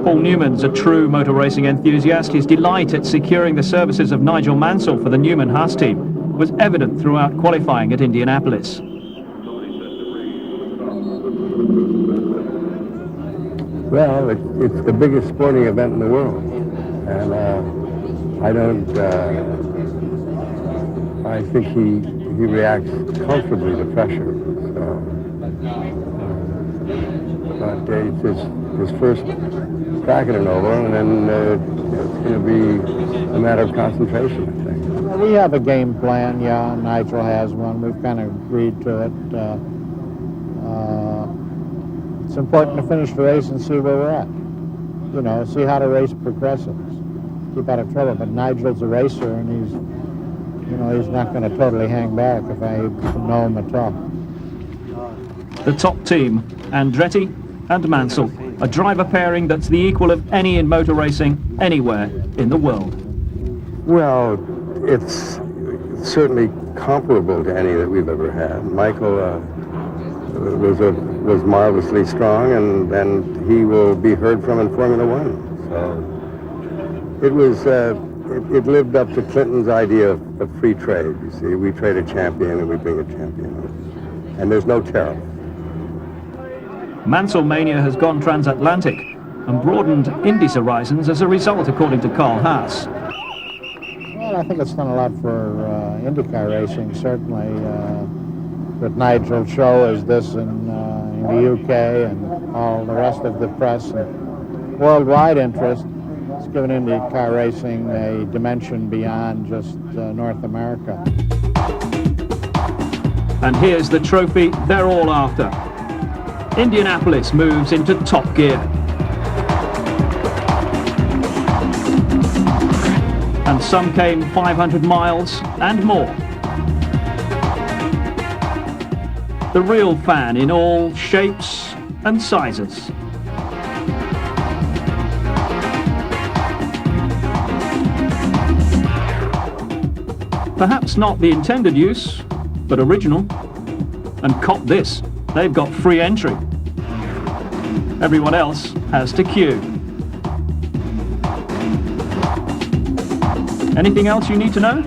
Paul Newman's a true motor racing enthusiast. His delight at securing the services of Nigel Mansell for the Newman-Haas team was evident throughout qualifying at Indianapolis. Well, it's the biggest sporting event in the world, and I think he reacts comfortably to pressure. But it's his first crack at an oval, and then it's going to be a matter of concentration, I think. We have a game plan, yeah. Nigel has one. We've kind of agreed to it. It's important to finish the race and see where we're at. You know, see how the race progresses. Keep out of trouble. But Nigel's a racer, and he's not going to totally hang back if I know him at all. The top team, Andretti and Mansell, a driver pairing that's the equal of any in motor racing anywhere in the world. Well, it's certainly comparable to any that we've ever had. Michael was marvelously strong, and he will be heard from in Formula One. So it lived up to Clinton's idea of free trade. You see, we trade a champion and we bring a champion, and there's no tariff. Mansell Mania has gone transatlantic and broadened Indy's horizons as a result, according to Carl Haas. Well, I think it's done a lot for IndyCar racing, certainly. That Nigel show is this in the UK and all the rest of the press and worldwide interest. It's given IndyCar racing a dimension beyond just North America. And here's the trophy they're all after. Indianapolis moves into top gear. And some came 500 miles and more. The real fan in all shapes and sizes. Perhaps not the intended use, but original. And cop this, they've got free entry. Everyone else has to queue. Anything else you need to know?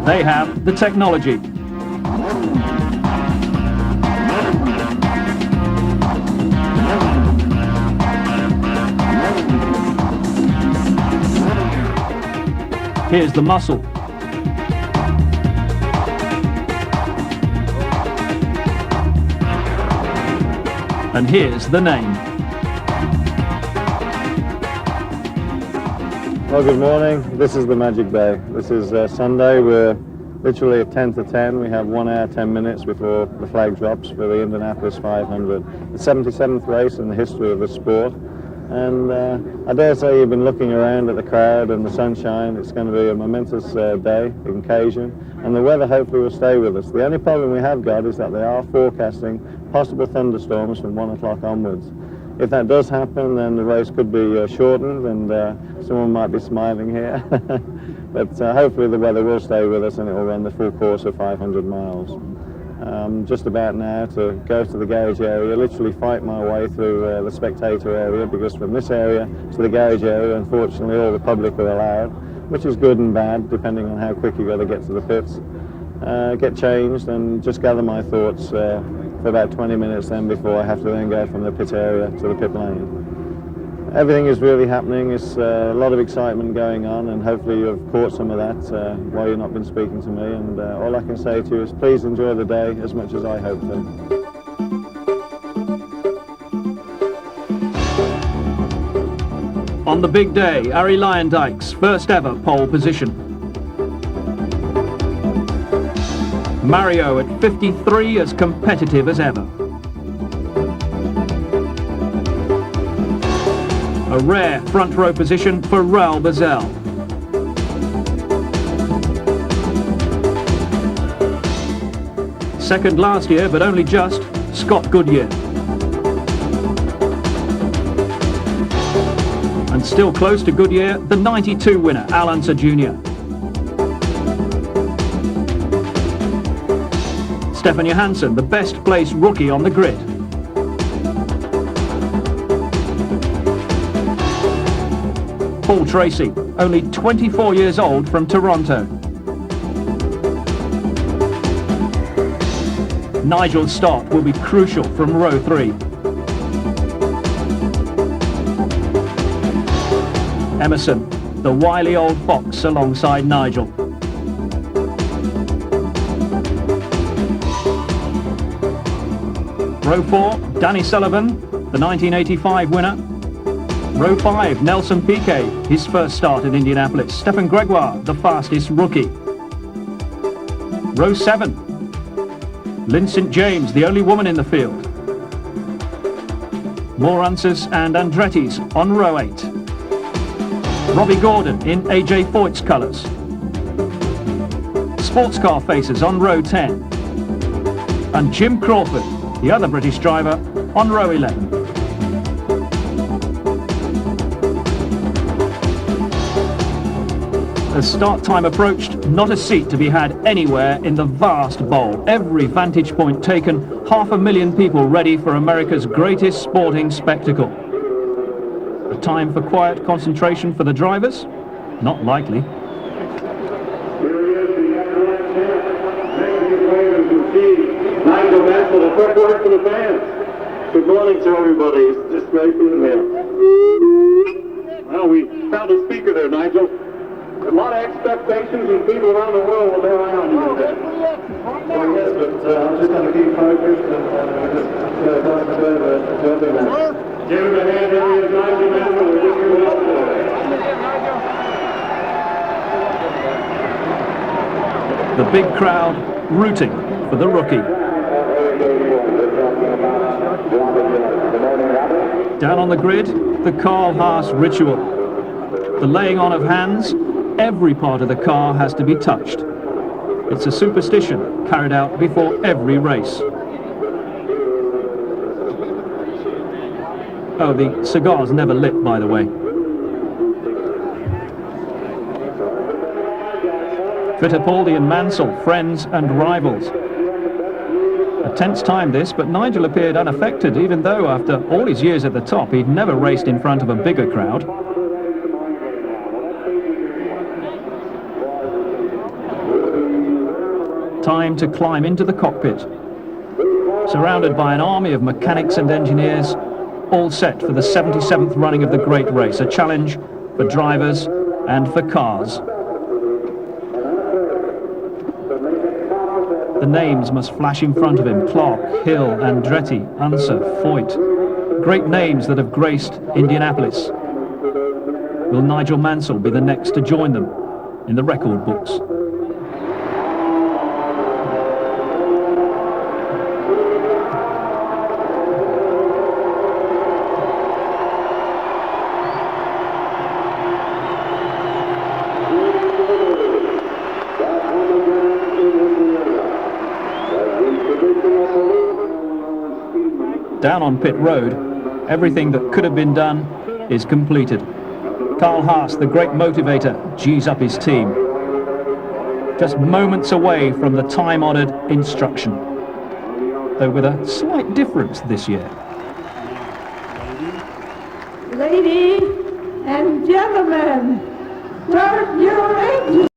They have the technology. Here's the muscle. And here's the name. Well, good morning. This is the Magic Bay. This is Sunday. We're literally at 10 to 10. We have 1 hour, 10 minutes before the flag drops for the Indianapolis 500. The 77th race in the history of the sport. And I dare say you've been looking around at the crowd and the sunshine. It's going to be a momentous day, occasion. And the weather hopefully will stay with us. The only problem we have got is that they are forecasting possible thunderstorms from 1 o'clock onwards. If that does happen, then the race could be shortened, and someone might be smiling here. But hopefully the weather will stay with us and it will run the full course of 500 miles. Just about now to go to the garage area, literally fight my way through the spectator area, because from this area to the garage area, unfortunately, all the public are allowed, which is good and bad, depending on how quick you've got to get to the pits. Get changed and just gather my thoughts for about 20 minutes then before I have to then go from the pit area to the pit lane. Everything is really happening. It's a lot of excitement going on, and hopefully you've caught some of that while you've not been speaking to me. And all I can say to you is please enjoy the day as much as I hope to. On the big day, Arie Luyendyk's first ever pole position. Mario at 53, as competitive as ever. A rare front row position for Raoul Boesel. Second last year, but only just, Scott Goodyear. And still close to Goodyear, the 92 winner, Al Unser Jr. Stefan Johansson, the best placed rookie on the grid. Paul Tracy, only 24 years old, from Toronto. Nigel's start will be crucial from row 3. Emerson, the wily old fox, alongside Nigel. Row 4, Danny Sullivan, the 1985 winner. Row 5, Nelson Piquet, his first start in Indianapolis. Stephen Gregoire, the fastest rookie. Row 7, Lynn St. James, the only woman in the field. Morances and Andretti's on row 8. Robbie Gordon in AJ Foyt's colours. Sports car faces on row 10. And Jim Crawford, the other British driver, on row 11. As start time approached, not a seat to be had anywhere in the vast bowl. Every vantage point taken, 500,000 people ready for America's greatest sporting spectacle. A time for quiet concentration for the drivers? Not likely. Nigel Mansell, a quick word for the fans. Good morning to everybody. It's just great being here. Well, we found a speaker there, Nigel. A lot of expectations and people around the world will be around you today. Well, yes, but I'm just going to keep focused and just concentrate on everything. Give him a hand, here is Nigel Mansell. We wish you well today. The big crowd rooting for the rookie. Down on the grid, the Carl Haas ritual. The laying on of hands. Every part of the car has to be touched. It's a superstition carried out before every race. Oh, the cigar's never lit, by the way. Fittipaldi and Mansell, friends and rivals. A tense time this, but Nigel appeared unaffected, even though after all his years at the top, he'd never raced in front of a bigger crowd. Time to climb into the cockpit. Surrounded by an army of mechanics and engineers, all set for the 77th running of the great race, a challenge for drivers and for cars. The names must flash in front of him: Clark, Hill, Andretti, Unser, Foyt. Great names that have graced Indianapolis. Will Nigel Mansell be the next to join them in the record books? Down on pit road, everything that could have been done is completed. Carl Haas, the great motivator, G's up his team. Just moments away from the time-honoured instruction, though with a slight difference this year. Ladies and gentlemen, start your engines.